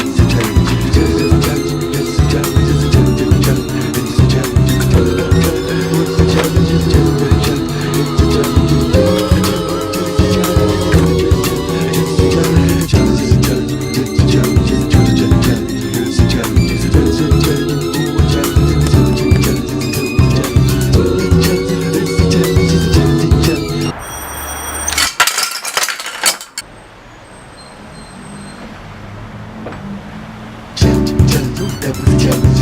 It's a challenge. It's a challenge. It's a challenge. It's a challenge. It's a challenge. It's a challenge. It's a challenge. It's a challenge. It's a That was a challenge.